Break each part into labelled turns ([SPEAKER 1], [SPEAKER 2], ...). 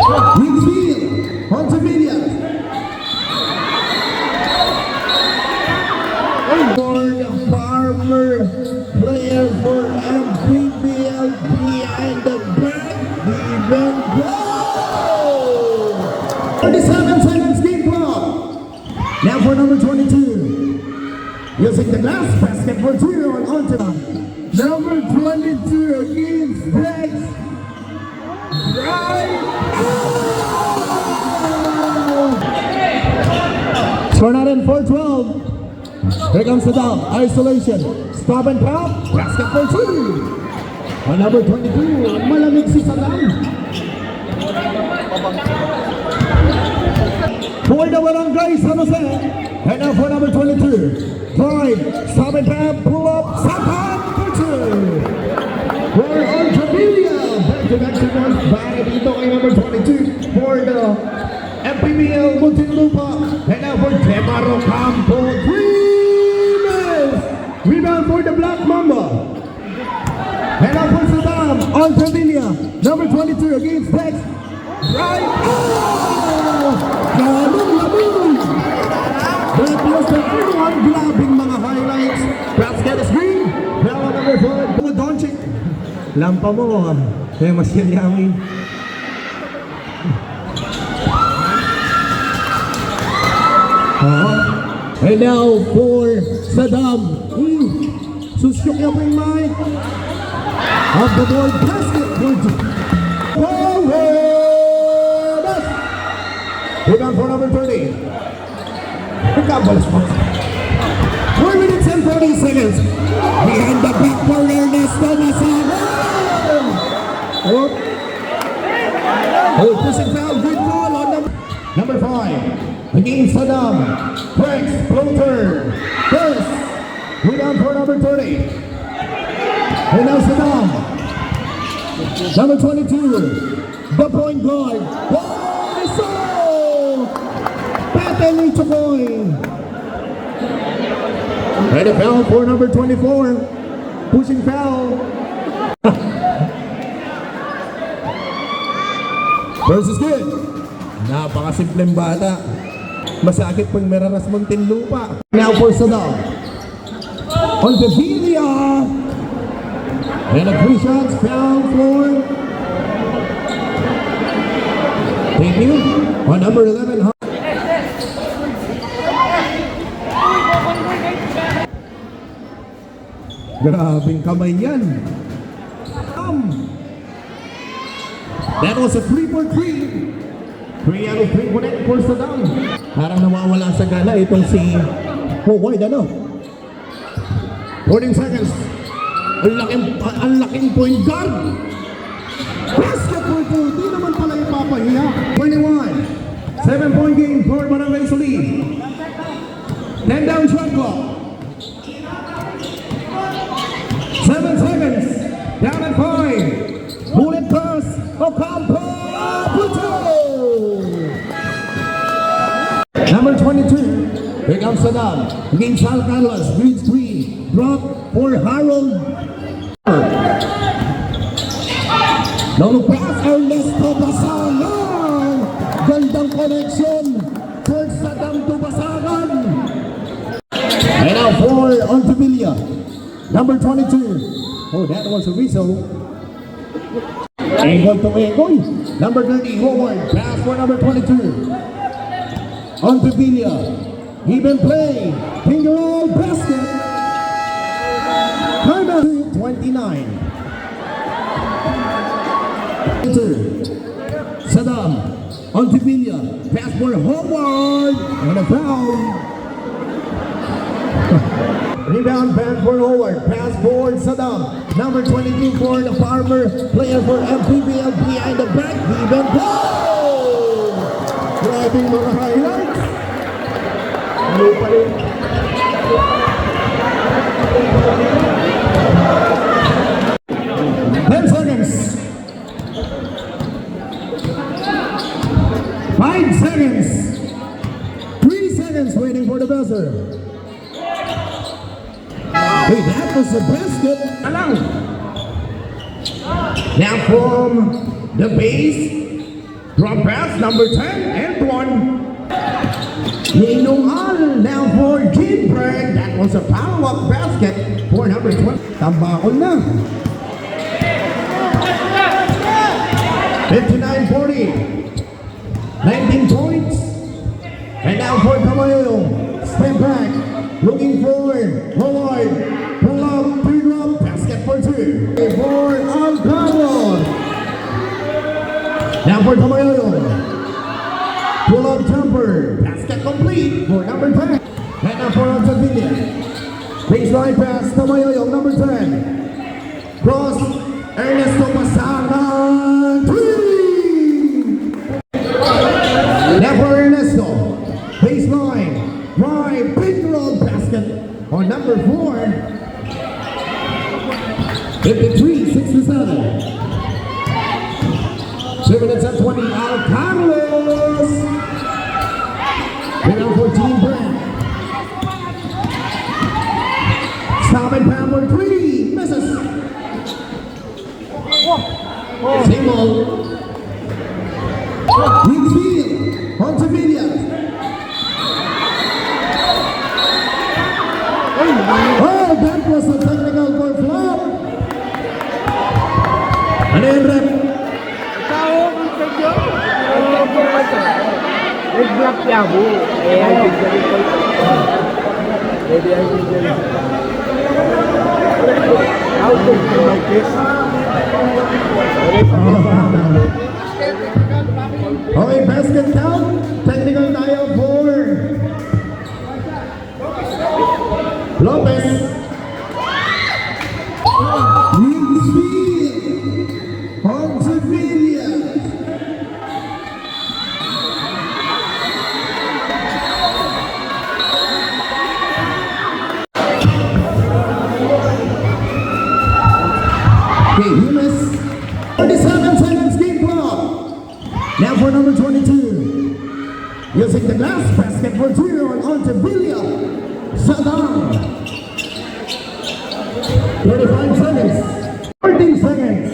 [SPEAKER 1] Ondevilla, Ondevilla. For the farmer player for MPBL behind the back, even goal. 37 seconds game clock. Now for number 22, using the glass basket for 2 on Ondevilla. Number 22 against Dex. Right. Score not in 4-12. Here comes Sadam. Isolation. Stop and pop. Basket for 2. On number 22, malamig si Sadam. For the barangay, San Jose. And now for number 22. Drive. Stop and pop. Pull up. Sadam for 2. For Ondevilla. Back to North. Back dito kay number 22. For the MPBL Muntinlupa. And now for Demaro Campo. 3. Rebound for the Black Mamba. And now for Sadam. Ondevilla. Number 22 against Dex. Right. Kalong-labong. That was the third one. Grabing mga highlights. Basket is green. Now number 4. Doncic. Lampa mo. Kaya mas yamin. And now for Sadam. Susyok niya po yung mic. Off the board, basket for forward. Rebound for number 30. Pagkabalas po. 4 minutes and 40 seconds. Behind the back for Ernesto Masagan. Oh, pushing foul. Good ball on number 5. Against Sadam. Rex, floater. First. Rebound for number 30. And now Sadam. Number 22. The point guard. Oh, so! Patay Chokoy. And a foul for number 24. Pushing foul. First is good. Napakasimpleng bata. Masakit pang meraras Muntinlupa. Now for Sadam. Ondevilla. And a 3 shots foul for. Thank you. On number 11. Grabing kamay yan. That was a 3 for 3. 3 out of 3 connect for Sadam. Parang nawawala sa gala itong si Howard, ano? 14 seconds. Ang laking point guard. Basket for 2. Di naman pala ipapahiya. 21. 7-point game for Barangay Solid. 10 down shot clock. 7 seconds. Down at 5. Bullet pass. Ocampo. Puto. Number 22. Here comes Sadam. Against Sal Carlos. Green screen. Drop for Harold. Now pass Ernesto Basagan. Gandang connection for Sadam to Basagan. And now for Ondevilla. Number 22. Oh, that was a whistle. Angle to angle. Number 30, Howard. Pass for number 22. Ondevilla. Even play. Finger roll basket. Timeout. 29. Sadam. Ondevilla. Pass for Howard. And a foul. Rebound back for Howard. Pass for Sadam. Number 22 for the farmer. Player for MPBL behind the back. Even goal! Grabbing mga highlights. Ano pa rin? Seconds. 5 seconds. 3 seconds waiting for the buzzer. Hey, that was the basket. Now from the base, Drop pass, number 10, and 1. Ninungan now for Gilbert. That was a follow-up basket for number 12. Tambakol na. 59-40. 19 points. And now for Tamayo. Step back. Looking forward. Forward. Pull up. Pre-drop. Basket for 2. For Alcaro. Now for Tamayo. Pull up jumper. Basket complete for number 10. And now for Ondevilla. Baseline pass. Tamayo. Number 10. Cross. Ernesto Pasaran. 3. Now for Ernesto. Baseline. Drive. Big roll basket on number 4. 53, 67. 2 minutes and 20. Carlos. And now for Team Brand. Stop and power 3. Misses. Single. Midfield. Ondevilla. Oh, that was a technical for flop. And then rep.
[SPEAKER 2] Nag-block niya mo. Eh, ay pigyan ko ito. Maybe ay pigyan ko. How to do like this?
[SPEAKER 1] Okay, basket count. Technical tayo for Lopez. Midfield. Ondevilla. Okay, Humus. 37 seconds game clock. Now for number 22. Using the glass basket for 2 on Ondevilla. Sadam. 35 seconds. 14 seconds.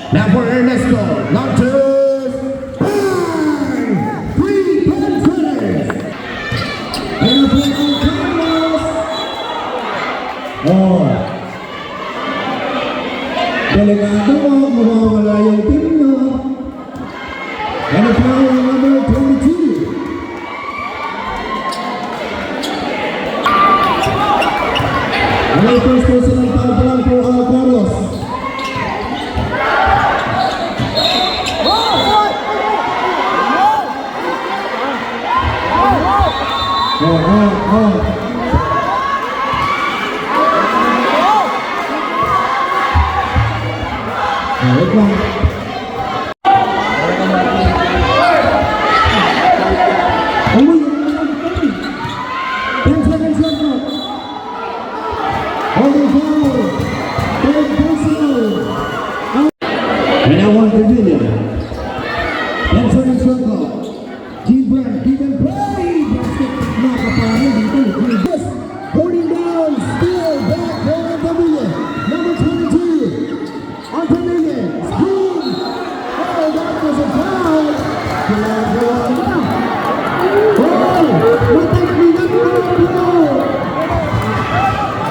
[SPEAKER 1] Now for Ernesto. Not 2. 3 seconds. And a play on Carlos. Oh. Delikado mo, mawawala yung team nyo. And it's now number 22. Ang first person ng pagpalang po ang Carlos. Wait lang. And I want Ondevilla. That's what it's circle. Team Brand, keep and play. Basket, NAGPAKILALA dito. Just holding down, still back for Ondevilla. Number 22. Ondevilla, screen. Oh, that was a foul.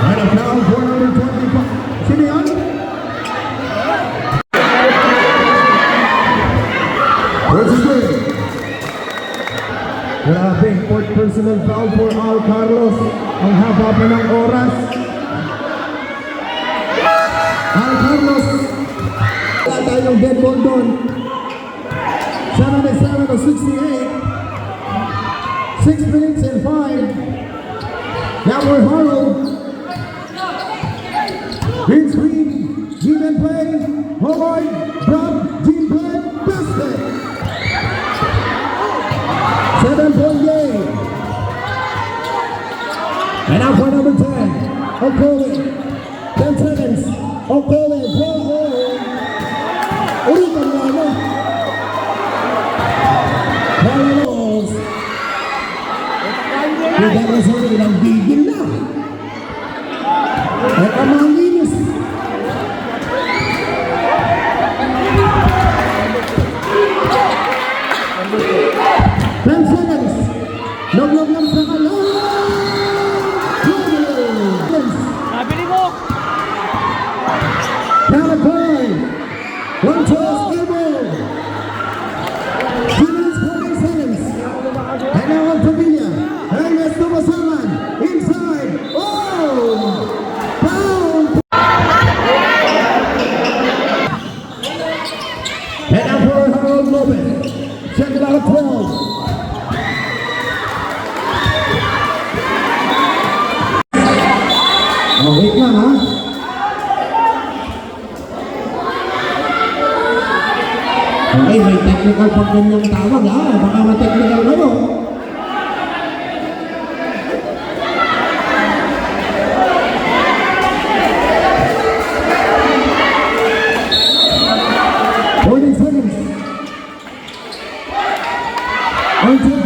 [SPEAKER 1] And a foul for number 25. Sino yan? Grabe, fourth personal foul for Al Carlos. Ang haba pa ng oras. Al Carlos. Wala tayong dead ball doon. 77 to 68. 6 minutes and 5. Now we're Harold. Green screen. Give and play. Howard. Drop. Deep play. Basket. 7-point game. And now for number 10. Okole. 10 seconds. Okole. Go home. Ulit ang lalo. Carlos. Kita ko sa ilang bigil na. At ang mga linis. And now for Harold Lopez. Check it out at 12. Oh, wait lang ha. Okay, may technical pag ganyang tawag ha. Baka ma-technical kayo. Seconds.